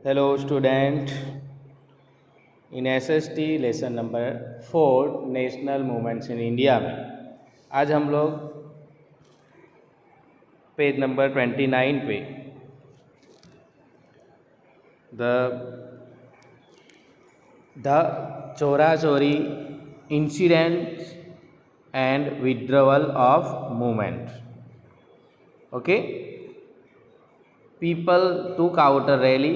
Hello student. In SST lesson number 4 national movements in India में आज हम लोग पेज नंबर 29 पे द चोरा चोरी incident and withdrawal of movement. Okay, people टूक आउट अ रैली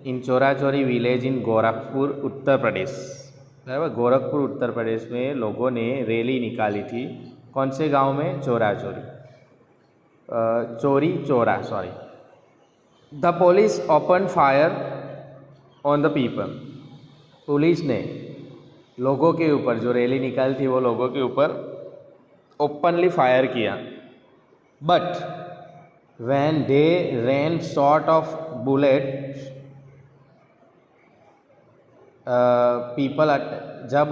इन चोरा चोरी विलेज इन गोरखपुर उत्तर प्रदेश। बराबर, गोरखपुर उत्तर प्रदेश में लोगों ने रैली निकाली थी। कौन से गांव में? चोरा चोरी चोरी चोरा sorry. The police open fire on the people. Police ने लोगों के ऊपर, जो रैली निकाली थी वो लोगों के ऊपर ओपनली फायर किया। But when they ran short of bullets, people जब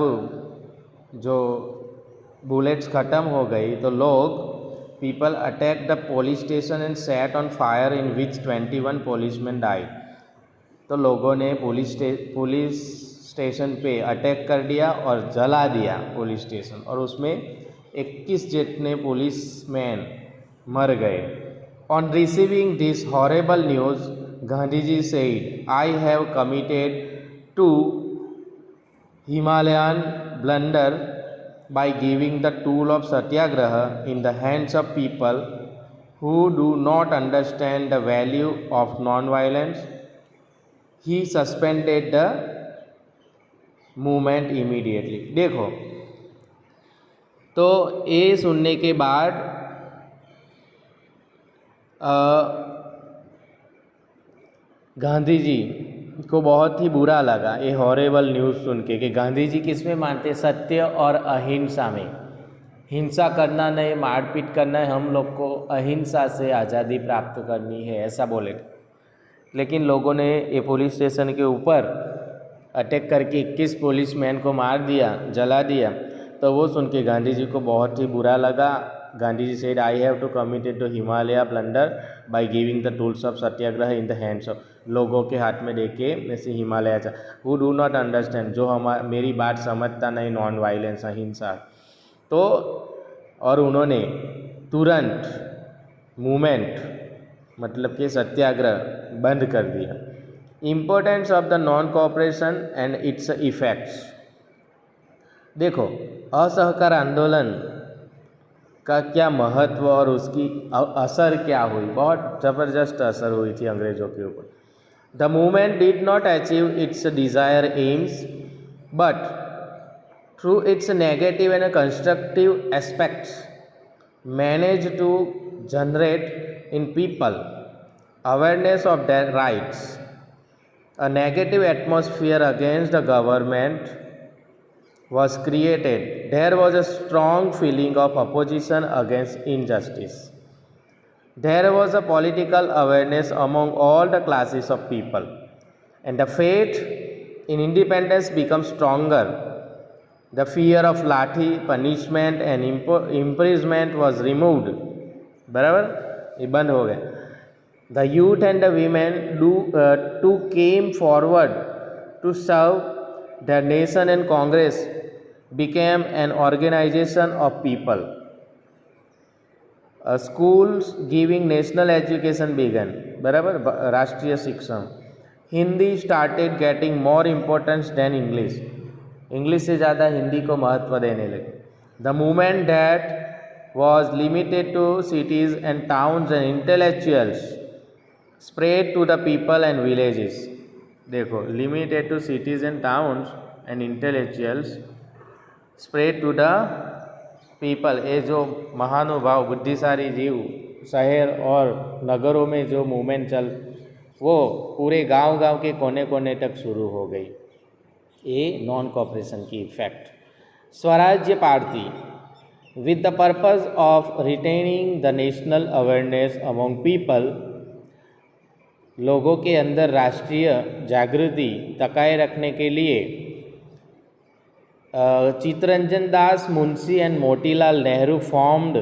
जो बुलेट्स ख़त्म हो गई तो लोग people attack the police station and set on fire in which 21 policeman died. तो लोगों ने पुलिस स्टेशन पे अटैक कर दिया और जला दिया पुलिस स्टेशन, और उसमें 21 जितने पुलिसमैन मर गए। On receiving this horrible news, Gandhiji said, I have committed to Himalayan blunder by giving the tool of satyagraha in the hands of people who do not understand the value of non-violence. He suspended the movement immediately. देखो, तो ये सुनने के बाद गांधी जी को बहुत ही बुरा लगा ये हॉरेबल न्यूज़ सुन के कि गांधी जी किस में मानते? सत्य और अहिंसा में। हिंसा करना नहीं, मारपीट करना है, हम लोग को अहिंसा से आज़ादी प्राप्त करनी है, ऐसा बोले। लेकिन लोगों ने ये पुलिस स्टेशन के ऊपर अटैक करके 21 पुलिसमैन को मार दिया, जला दिया। तो वो सुन के गांधी जी को बहुत ही बुरा लगा। Gandhi ji said, I have to committed to Himalaya blunder by giving the tools of Satyagraha in the hands of, लोगों के हाथ में देके जैसे हिमालय चा who do not understand, जो मेरी बात समझता नहीं, नॉन वायलेंस, अहिंसा। तो और उन्होंने तुरंत मूवमेंट मतलब कि सत्याग्रह बंद कर दिया। Importance of the non cooperation and it's effects. देखो, असहकार आंदोलन का क्या महत्व और उसकी असर क्या हुई? बहुत ज़बरदस्त असर हुई थी अंग्रेज़ों के ऊपर। The movement did not achieve its desire aims, but through its negative and constructive aspects manage to generate in people awareness of their rights, a negative atmosphere against the government was created. There was a strong feeling of opposition against injustice. There was a political awareness among all the classes of people, and the faith in independence became stronger. The fear of lathi, punishment and imprisonment was removed. बराबर, ये बंद हो गए। The youth and the women too came forward to serve the nation, and Congress became an organization of people. Schools giving national education began. बराबर, राष्ट्रीय शिक्षण। Hindi started getting more importance than English. English से ज़्यादा हिंदी को महत्व देने लगे। The movement that was limited to cities and towns and intellectuals spread to the people and villages. देखो, limited to cities and towns and intellectuals spread to the people. ये जो महानुभाव बुद्धिशाली जीव शहर और नगरों में जो मूवमेंट चल, वो पूरे गांव-गांव के कोने-कोने तक शुरू हो गई। ये नॉन कोऑपरेशन की effect. Swarajya party with the purpose of retaining the national awareness among people, लोगों के अंदर राष्ट्रीय जागृति तकाए रखने के लिए Chittaranjan Das Munshi and Motilal Nehru formed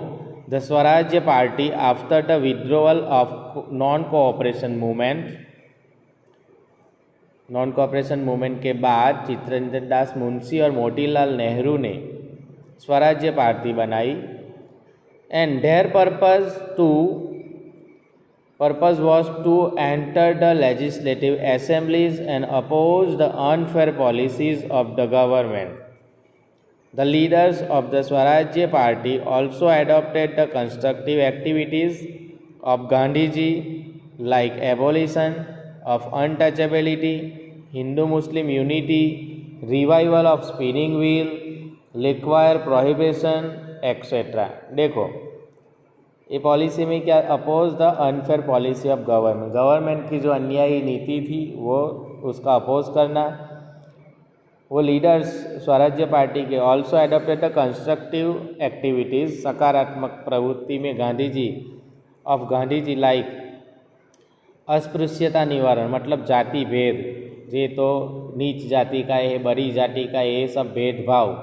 the Swarajya Party after the withdrawal of non-cooperation movement. Non cooperation movement के बाद चित्तरंजन दास मुंशी और मोतीलाल नेहरू ने स्वराज्य पार्टी बनाई and their purpose was to enter the legislative assemblies and oppose the unfair policies of the government. The leaders of the Swarajya Party also adopted the constructive activities of Gandhiji like abolition of untouchability, Hindu-Muslim unity, revival of spinning wheel, liquor prohibition, etc. देखो ये policy में क्या, oppose the unfair policy of government, government की जो अन्यायी नीति थी वो उसका अपोज करना। वो लीडर्स स्वराज्य पार्टी के also adopted the constructive activities, सकारात्मक प्रवृत्ति में गांधी जी लाइक अस्पृश्यता निवारण, मतलब जाति भेद, ये तो नीच जाति का है, बड़ी जाति का है, ये सब भेदभाव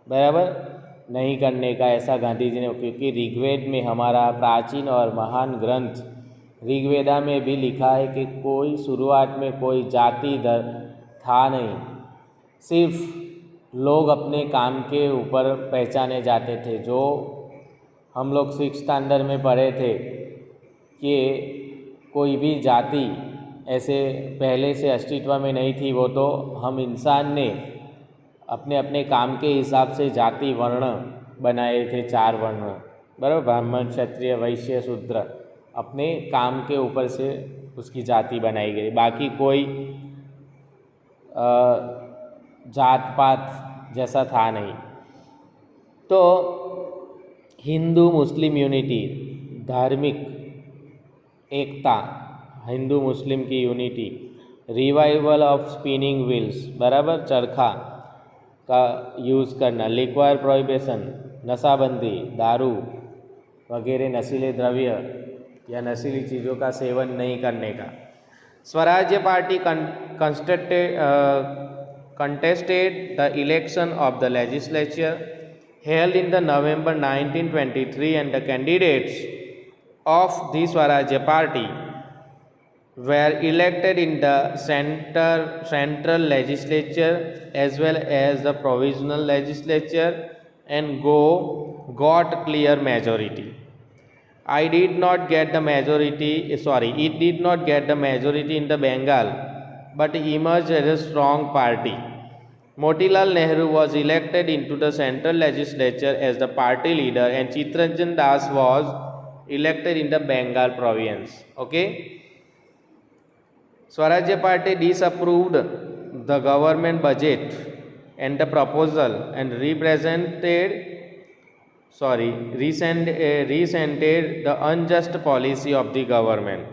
बराबर नहीं करने का, ऐसा गांधी जी ने, क्योंकि ऋग्वेद में हमारा प्राचीन और महान ग्रंथ ऋग्वेदा में भी लिखा है कि कोई शुरुआत में कोई जाति दर था नहीं, सिर्फ लोग अपने काम के ऊपर पहचाने जाते थे। जो हम लोग 6th स्टैंडर्ड में पढ़े थे कि कोई भी जाति ऐसे पहले से अस्तित्व में नहीं थी, वो तो हम इंसान ने अपने अपने काम के हिसाब से जाति वर्ण बनाए थे, 4 वर्ण बराबर, ब्राह्मण क्षत्रिय वैश्य शूद्र, अपने काम के ऊपर से उसकी जाति बनाई गई, बाकी कोई जात पात जैसा था नहीं। तो हिंदू मुस्लिम यूनिटी, धार्मिक एकता, हिंदू मुस्लिम की unity, revival of spinning wheels बराबर, चरखा का यूज़ करना, लिक्वायर प्रोहिबिशन, नशाबंदी, दारू वगैरह नशीले द्रव्य या नशीली चीज़ों का सेवन नहीं करने का। स्वराज्य party contested the election of the legislature held in the November 1923 and the candidates of the Swarajya Party were elected in the central legislature as well as the provisional legislature and got clear majority. It did not get the majority in the Bengal, but emerged as a strong party. Motilal Nehru was elected into the central legislature as the party leader and Chittaranjan Das was elected in the Bengal province. Okay. Swarajya Party disapproved the government budget and the proposal and resented the unjust policy of the government.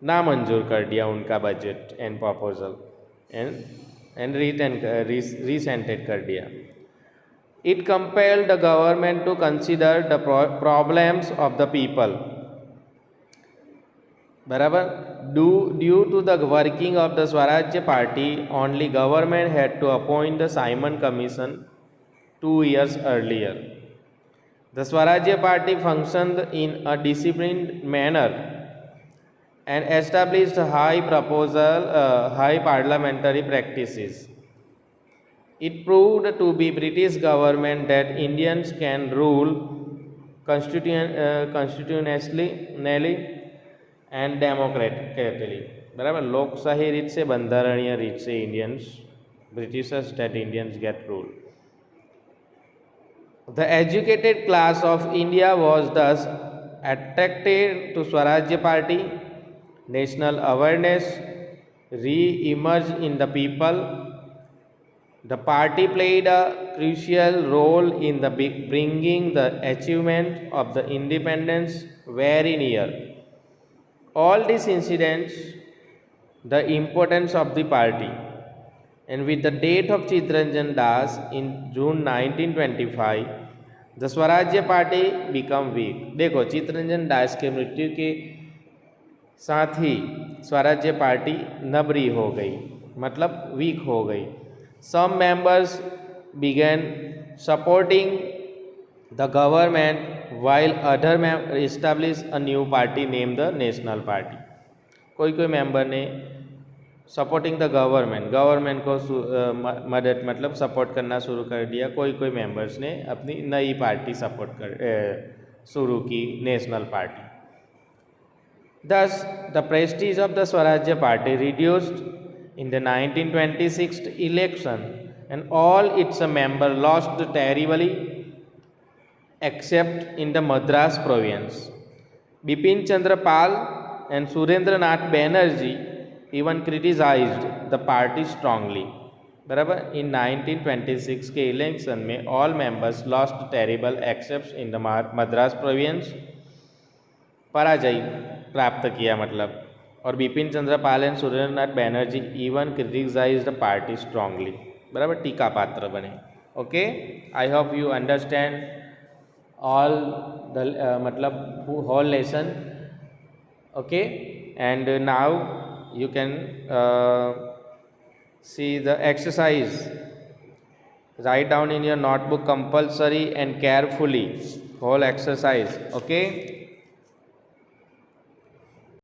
ना मंजूर कर दिया उनका budget and proposal and resented कर दिया। It compelled the government to consider the problems of the people. बराबर, due to the working of the Swarajya Party, only government had to appoint the Simon Commission 2 years earlier. The Swarajya Party functioned in a disciplined manner and established high parliamentary practices. It proved to be British government that Indians can rule constitutionally and democratically. बराबर, लोकशाही रीत से, बंधारणीय रीत से Indians, Britishers that Indians get rule. The educated class of India was thus attracted to Swarajya Party. National awareness re-emerged in the people. The party played a crucial role in the bringing the achievement of the independence very near. All these incidents, the importance of the party, and with the date of Chittaranjan Das in June 1925, the Swarajya Party became weak. देखो, चित्तरंजन दास के मृत्यु के साथ ही स्वराज्य party नबरी हो गई, मतलब week हो गई. Some members began supporting the government while other established a new party named the National Party. कोई कोई मेंबर ने सपोर्टिंग द गवर्नमेंट को मदद मतलब सपोर्ट करना शुरू कर दिया। कोई मेंबर्स ने अपनी नई पार्टी शुरू की, national party. Thus, the prestige of the Swarajya Party reduced in the 1926 election, and all its members lost terribly, except in the Madras province. Bipin Chandra Pal and Surendranath Banerjee even criticized the party strongly. बराबर, इन 1926 के election में all members lost terrible except in the Madras province, पराजय प्राप्त किया मतलब, और Bipin Chandra Pal and Surendranath Banerjee even criticise the party strongly, बराबर, टीका पात्र बने। Okay, I hope you understand all the मतलब whole lesson. Okay, and now you can see the exercise. Write down in your notebook compulsory and carefully whole exercise. Okay.